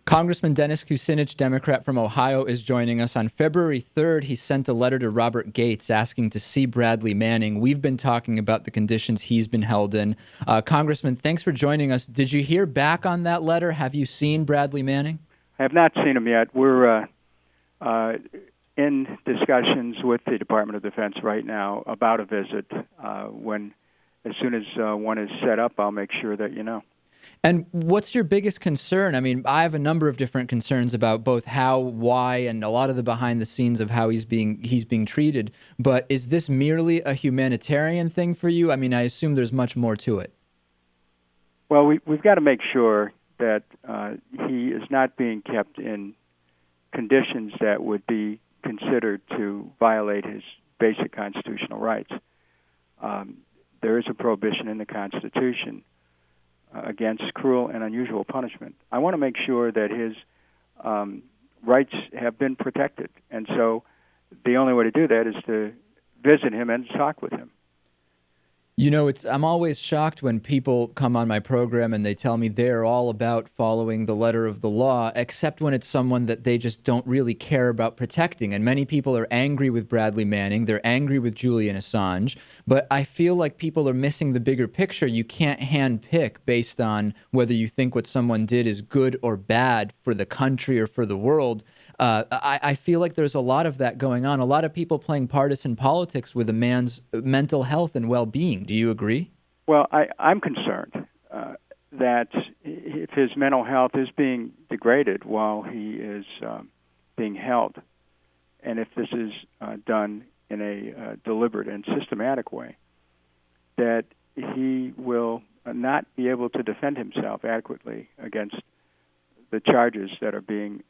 Congressman Dennis Kucinich, Democrat from Ohio, is joining us. On February 3rd, he sent a letter to Robert Gates asking to see Bradley Manning. We've been talking about the conditions he's been held in. Congressman, thanks for joining us. Did you hear back on that letter? Have you seen Bradley Manning? I have not seen him yet. We're in discussions with the Department of Defense right now about a visit. As soon as one is set up, I'll make sure that you know. And what's your biggest concern? I mean, I have a number of different concerns about both how, why, and a lot of the behind the scenes of how he's being treated. But is this merely a humanitarian thing for you? I mean, I assume there's much more to it. Well, we've got to make sure that he is not being kept in conditions that would be considered to violate his basic constitutional rights. There is a prohibition in the Constitution against cruel and unusual punishment. I want to make sure that his rights have been protected. And so the only way to do that is to visit him and talk with him. You know, I'm always shocked when people come on my program and they tell me they're all about following the letter of the law, except when it's someone that they just don't really care about protecting. And many people are angry with Bradley Manning. They're angry with Julian Assange. But I feel like people are missing the bigger picture. You can't handpick based on whether you think what someone did is good or bad for the country or for the world. I feel like there's a lot of that going on. A lot of people playing partisan politics with a man's mental health and well-being. Do you agree? Well, I'm concerned that if his mental health is being degraded while he is being held, and if this is done in a deliberate and systematic way, that he will not be able to defend himself adequately against the charges that are being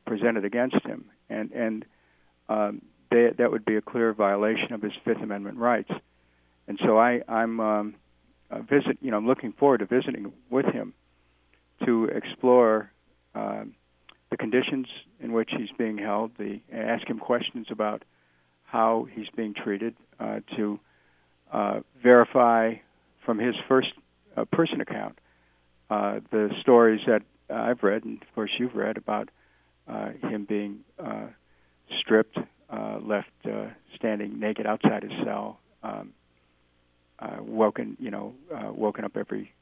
presented against him, and that would be a clear violation of his Fifth Amendment rights. And so I'm looking forward to visiting with him to explore the conditions in which he's being held, ask him questions about how he's being treated, to verify from his first-person account the stories that I've read, and of course you've read, about him being stripped, left standing naked outside his cell, woken up every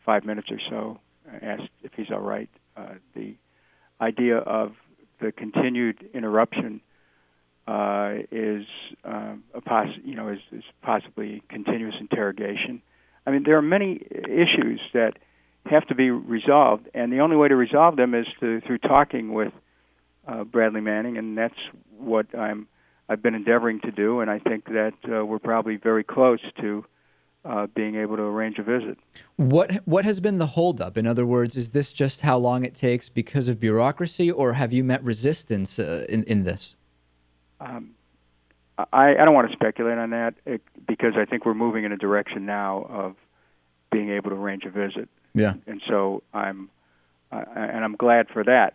5 minutes or so, asked if he's all right. The idea of the continued interruption is possibly continuous interrogation. I mean, there are many issues that have to be resolved, and the only way to resolve them is through talking with Bradley Manning, and that's what I've been endeavoring to do, and I think that we're probably very close to being able to arrange a visit. What has been the holdup? In other words, is this just how long it takes because of bureaucracy, or have you met resistance in this? I don't want to speculate on that because I think we're moving in a direction now of being able to arrange a visit. Yeah. And so I'm glad for that.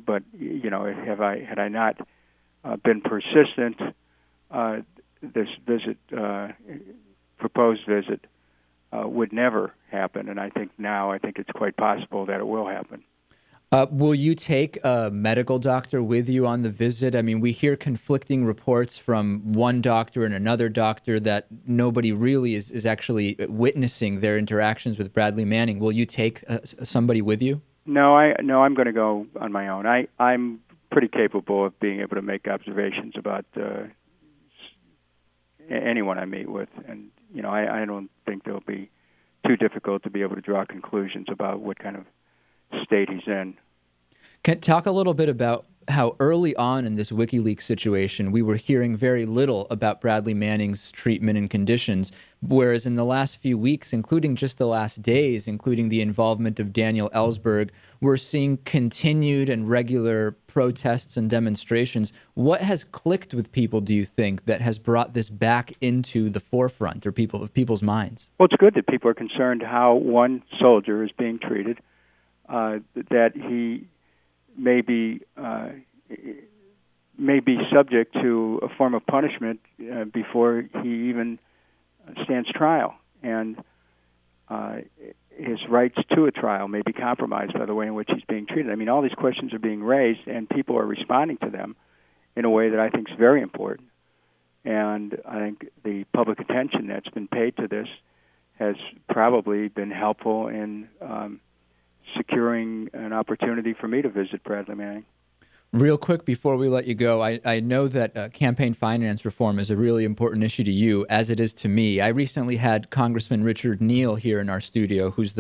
But had I not been persistent, this proposed visit would never happen. And I think it's quite possible that it will happen. Will you take a medical doctor with you on the visit? I mean, we hear conflicting reports from one doctor and another doctor that nobody really is actually witnessing their interactions with Bradley Manning. Will you take somebody with you? No, I'm going to go on my own. I'm pretty capable of being able to make observations about anyone I meet with, and I don't think they'll be too difficult to be able to draw conclusions about what kind of state he's in. Can talk a little bit about how early on in this Wikileaks situation, we were hearing very little about Bradley Manning's treatment and conditions, whereas in the last few weeks, including just the last days, including the involvement of Daniel Ellsberg, we're seeing continued and regular protests and demonstrations. What has clicked with people, do you think, that has brought this back into the forefront or people's minds? Well, it's good that people are concerned how one soldier is being treated, that he may be subject to a form of punishment before he even stands trial, and his rights to a trial may be compromised by the way in which he's being treated. I mean, all these questions are being raised, and people are responding to them in a way that I think is very important. And I think the public attention that's been paid to this has probably been helpful in securing an opportunity for me to visit Bradley Manning. Real quick before we let you go, I know that campaign finance reform is a really important issue to you, as it is to me. I recently had Congressman Richard Neal here in our studio, who's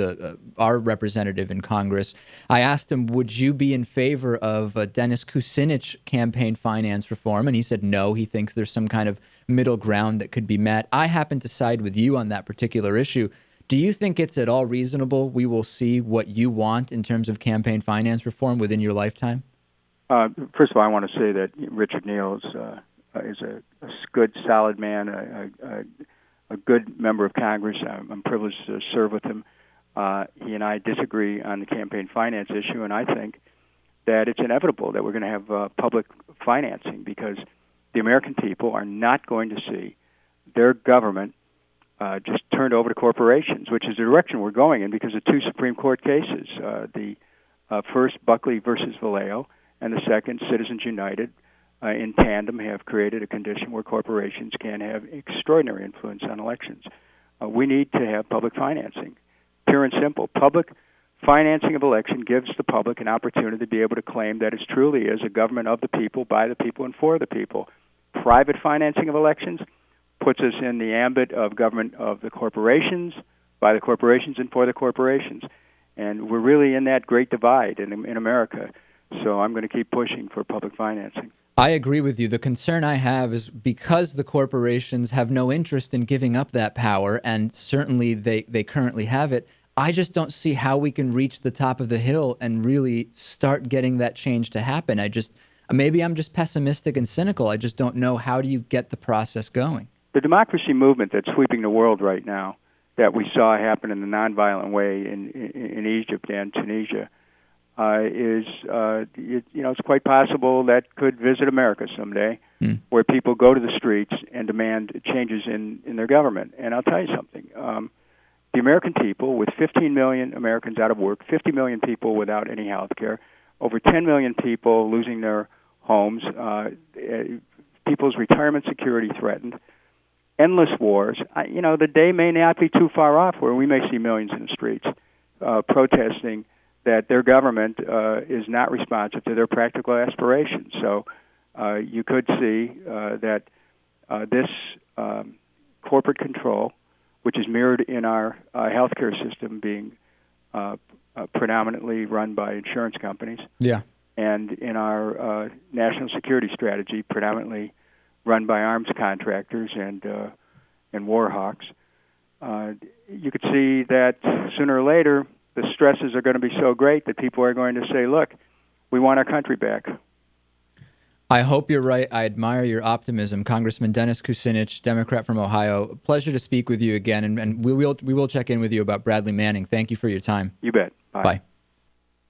our representative in Congress. I asked him, would you be in favor of Dennis Kucinich campaign finance reform? And he said no, he thinks there's some kind of middle ground that could be met. I happen to side with you on that particular issue. Do you think it's at all reasonable we will see what you want in terms of campaign finance reform within your lifetime? First of all, I want to say that Richard Neal is a good, solid man, a good member of Congress. I'm privileged to serve with him. He and I disagree on the campaign finance issue, and I think that it's inevitable that we're going to have public financing because the American people are not going to see their government just turned over to corporations, which is the direction we're going in because of two Supreme Court cases. The first, Buckley versus Vallejo, and the second, Citizens United, in tandem have created a condition where corporations can have extraordinary influence on elections. We need to have public financing, pure and simple. Public financing of election gives the public an opportunity to be able to claim that it truly is a government of the people, by the people, and for the people. Private financing of elections puts us in the ambit of government of the corporations, by the corporations, and for the corporations. And we're really in that great divide in America. So I'm going to keep pushing for public financing. I agree with you. The concern I have is because the corporations have no interest in giving up that power, and certainly they currently have it, I just don't see how we can reach the top of the hill and really start getting that change to happen. Maybe I'm just pessimistic and cynical. I just don't know, how do you get the process going? The democracy movement that's sweeping the world right now, that we saw happen in a nonviolent way in Egypt and Tunisia, it's quite possible that could visit America someday, where people go to the streets and demand changes in their government. And I'll tell you something. The American people, with 15 million Americans out of work, 50 million people without any health care, over 10 million people losing their homes, people's retirement security threatened, endless wars, the day may not be too far off where we may see millions in the streets protesting that their government is not responsive to their practical aspirations. So you could see that this corporate control, which is mirrored in our healthcare system being predominantly run by insurance companies, and in our national security strategy, predominantly run by arms contractors and war hawks, you could see that sooner or later the stresses are going to be so great that people are going to say, look, we want our country back. I hope you're right. I admire your optimism. Congressman Dennis Kucinich, Democrat from Ohio. Pleasure to speak with you again, and we will check in with you about Bradley Manning. Thank you for your time. You bet. Bye. Bye.